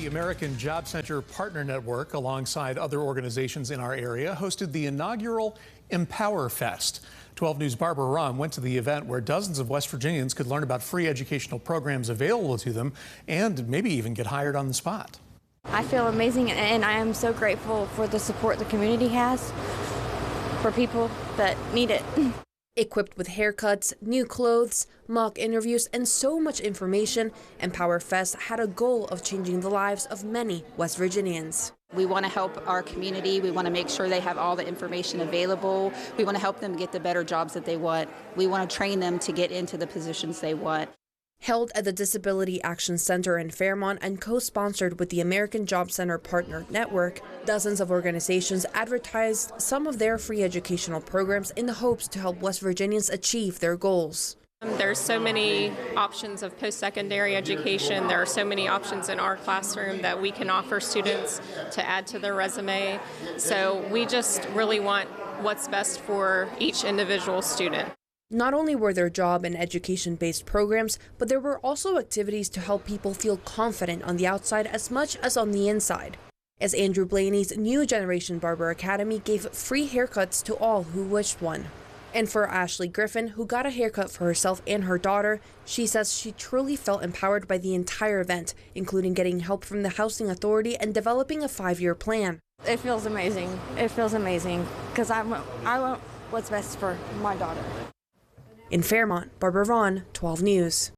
American Job Center Partner Network, alongside other organizations in our area, hosted the inaugural Empower Fest. 12 News' Barbara Ron went to the event where dozens of West Virginians could learn about free educational programs available to them and maybe even get hired on the spot. I feel amazing, and I am so grateful for the support the community has for people that need it. Equipped with haircuts, new clothes, mock interviews, and so much information, Empower Fest had a goal of changing the lives of many West Virginians. We want to help our community. We want to make sure they have all the information available. We want to help them get the better jobs that they want. We want to train them to get into the positions they want. Held at the Disability Action Center in Fairmont and co-sponsored with the American Job Center Partner Network, dozens of organizations advertised some of their free educational programs in the hopes to help West Virginians achieve their goals. There's so many options of post-secondary education. There are so many options in our classroom that we can offer students to add to their resume. So we just really want what's best for each individual student. Not only were there job and education-based programs, but there were also activities to help people feel confident on the outside as much as on the inside. As Andrew Blaney's New Generation Barber Academy gave free haircuts to all who wished one. And for Ashley Griffin, who got a haircut for herself and her daughter, she says she truly felt empowered by the entire event, including getting help from the Housing Authority and developing a 5-year plan. It feels amazing. It feels amazing because I want what's best for my daughter. In Fairmont, Barbara Vaughn, 12 News.